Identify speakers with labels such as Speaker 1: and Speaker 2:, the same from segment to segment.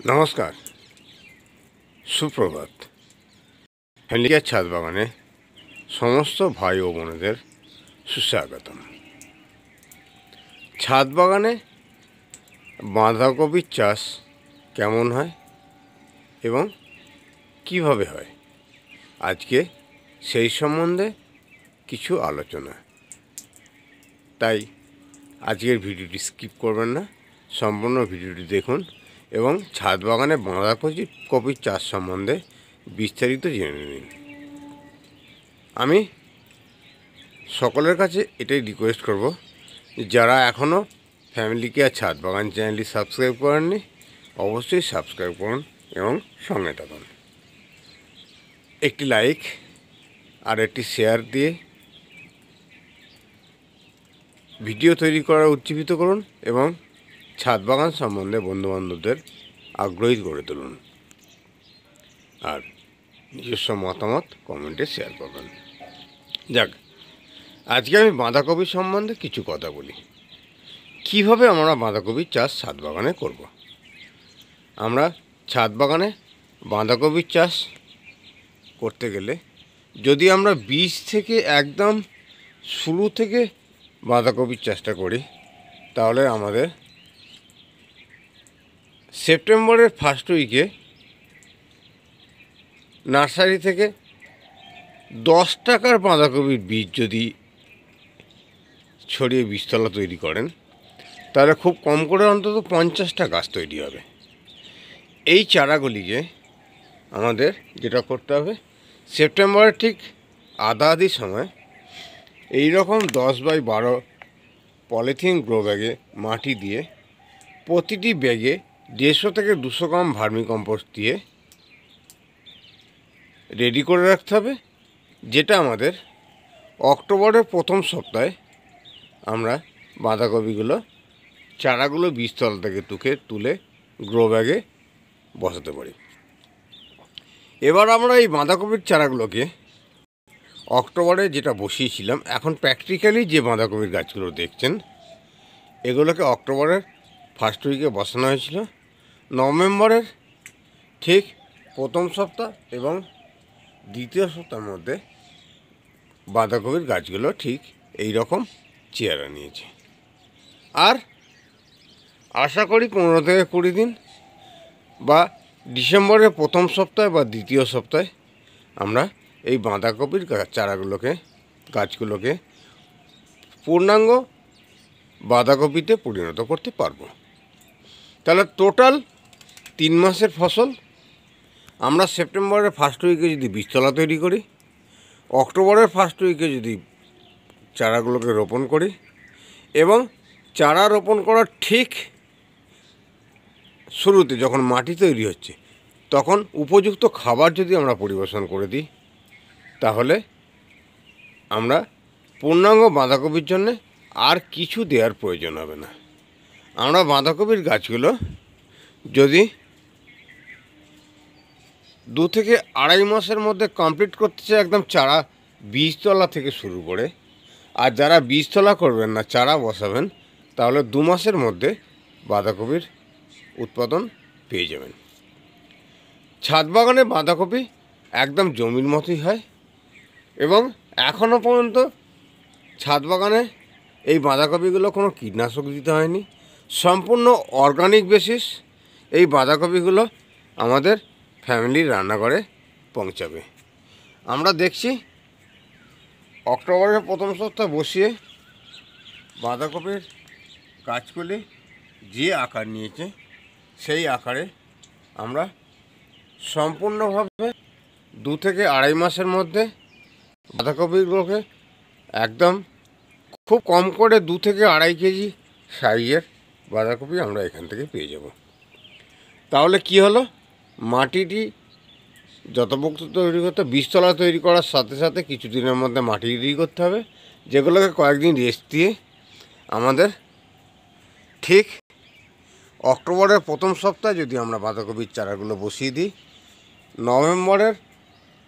Speaker 1: নমস্কার, সুপ্রভাত। হেলিকা ছাদ বাগানে সমস্ত ভাই ও বোনেদের সুস্বাগতম। ছাদ বাগানে বাঁধাকপির চাষ কেমন হয় এবং কিভাবে হয়, আজকে সেই সম্বন্ধে কিছু আলোচনা। তাই আজকের ভিডিওটি স্কিপ করবেন না, সম্পূর্ণ ভিডিওটি দেখুন এবং ছাদ বাগানে বাঁধাকপির চাষ সম্বন্ধে বিস্তারিত জেনে নিন। আমি সকলের কাছে এটাই রিকোয়েস্ট করব, যারা এখনও ফ্যামিলি কেয়ার ছাদ বাগান চ্যানেলটি সাবস্ক্রাইব করেননি, অবশ্যই সাবস্ক্রাইব করুন এবং সঙ্গে থাকুন। একটি লাইক আর একটি শেয়ার দিয়ে ভিডিও তৈরি করার উজ্জীবিত করুন এবং ছাদ বাগান সম্বন্ধে বন্ধুবান্ধবদের আগ্রহী করে তুলুন। আর নিজস্ব মতামত কমেন্টে শেয়ার করবেন। যাক, আজকে আমি বাঁধাকপি সম্বন্ধে কিছু কথা বলি। কিভাবে আমরা বাঁধাকপির চাষ ছাদ বাগানে করব। আমরা ছাদ বাগানে বাঁধাকপির চাষ করতে গেলে যদি আমরা বীজ থেকে একদম শুরু থেকে বাঁধাকপির চাষটা করি, তাহলে আমাদের সেপ্টেম্বরের ফার্স্ট উইকে নার্সারি থেকে 10 টাকার বাঁধাকপির বীজ যদি ছড়িয়ে বীজতলা তৈরি করেন, তাহলে খুব কম করে অন্তত 50টা গাছ তৈরি হবে। এই চারাগুলিকে আমাদের যেটা করতে হবে, সেপ্টেম্বরের ঠিক আধি সময় এই রকম 10x12 পলিথিন গ্রো ব্যাগে মাটি দিয়ে প্রতিটি ব্যাগে 150 থেকে 200 গ্রাম ভার্মি কম্পোস্ট দিয়ে রেডি করে রাখতে হবে, যেটা আমাদের অক্টোবরের প্রথম সপ্তাহে আমরা বাঁধাকপিগুলো চারাগুলো বীজতলা থেকে তুলে গ্রো ব্যাগে বসাতে পারি। এবার আমরা এই বাঁধাকপির চারাগুলোকে অক্টোবরে যেটা বসিয়েছিলাম, এখন প্র্যাকটিক্যালি যে বাঁধাকপির গাছগুলো দেখছেন, এগুলোকে অক্টোবরের ফার্স্ট উইকে বসানো হয়েছিল। নভেম্বরের ঠিক প্রথম সপ্তাহ এবং দ্বিতীয় সপ্তাহের মধ্যে বাঁধাকপির গাছগুলো ঠিক এই রকম চেহারা নিয়েছে। আর আশা করি 15 থেকে 20 দিন বা ডিসেম্বরের প্রথম সপ্তাহে বা দ্বিতীয় সপ্তাহে আমরা এই বাঁধাকপির গাছগুলোকে পূর্ণাঙ্গ বাঁধাকপিতে পরিণত করতে পারবো। তাহলে টোটাল 3 মাসের ফসল আমরা সেপ্টেম্বরের ফার্স্ট উইকে যদি বীজতলা তৈরি করি, অক্টোবরের ফার্স্ট উইকে যদি চারাগুলোকে রোপণ করি এবং চারা রোপণ করার ঠিক শুরুতে যখন মাটি তৈরি হচ্ছে, তখন উপযুক্ত খাবার যদি আমরা পরিবেশন করে দিই, তাহলে আমরা পূর্ণাঙ্গ বাঁধাকপির জন্যে আর কিছু দেওয়ার প্রয়োজন হবে না। আমরা বাঁধাকপির গাছগুলো যদি 2 থেকে 2.5 মাসের মধ্যে কমপ্লিট করতে চাই, একদম চারা বীজতলা থেকে শুরু করে, আর যারা বীজতলা করবেন না, চারা বসাবেন, তাহলে 2 মাসের মধ্যে বাঁধাকপির উৎপাদন পেয়ে যাবেন। ছাদ বাগানে বাঁধাকপি একদম জমির মতোই হয় এবং এখনও পর্যন্ত ছাদ বাগানে এই বাঁধাকপিগুলো কোনো কীটনাশক দিতে হয়নি। সম্পূর্ণ অর্গানিক বেসিস এই বাঁধাকপিগুলো আমাদের ফ্যামিলির রান্নাঘরে পৌঁছাবে। আমরা দেখছি অক্টোবরের প্রথম সপ্তাহ বসিয়ে বাঁধাকপির গাছগুলি যে আকার নিয়েছে, সেই আকারে আমরা সম্পূর্ণভাবে 2 থেকে 2.5 মাসের মধ্যে বাঁধাকপিগুলোকে একদম খুব কম করে 2 থেকে 2.5 কেজি সাইজের বাঁধাকপি আমরা এখান থেকে পেয়ে যাব। তাহলে কি হলো, মাটিটি যথোপযুক্ত তৈরি করতে, বীজতলা তৈরি করার সাথে সাথে কিছুদিনের মধ্যে মাটি রেডি করতে হবে, যেগুলোকে কয়েকদিন রেস্ট দিয়ে আমাদের ঠিক অক্টোবরের প্রথম সপ্তাহে যদি আমরা বাঁধাকপির চারাগুলো বসিয়ে দিই, নভেম্বরের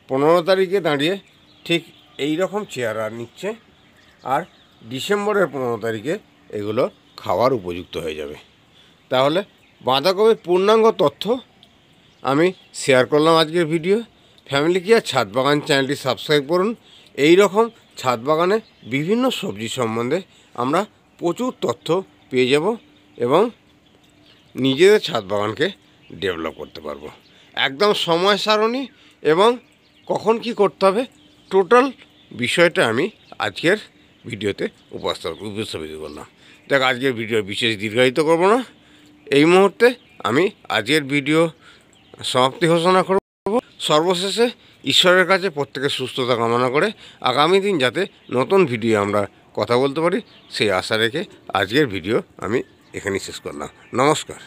Speaker 1: 15 তারিখে দাঁড়িয়ে ঠিক এই রকম চেহারা নিচ্ছে, আর ডিসেম্বরের 15 তারিখে এগুলো খাওয়ার উপযুক্ত হয়ে যাবে। তাহলে বাঁধাকপির পূর্ণাঙ্গ তথ্য আমি শেয়ার করলাম আজকের ভিডিও। ফ্যামিলি কেয়ার ছাদ বাগান চ্যানেলটি সাবস্ক্রাইব করুন। এই রকম ছাদ বাগানে বিভিন্ন সবজি সম্বন্ধে আমরা প্রচুর তথ্য পেয়ে যাব এবং নিজেদের ছাদ বাগানকে ডেভেলপ করতে পারবো। একদম সময় সারণী এবং কখন কি করতে হবে টোটাল বিষয়টা আমি আজকের ভিডিওতে উপস্থাপিত করলাম। দেখ, আজকের ভিডিও বিশেষ দীর্ঘায়িত করব না। এই মুহূর্তে আমি আজকের ভিডিও সমাপ্তি ঘোষণা করব। সর্বশেষে ঈশ্বরের কাছে প্রত্যেকের সুস্থতা কামনা করে আগামী দিন যাতে নতুন ভিডিও আমরা কথা বলতে পারি সেই আশা রেখে আজকের ভিডিও আমি এখানেই শেষ করলাম। নমস্কার।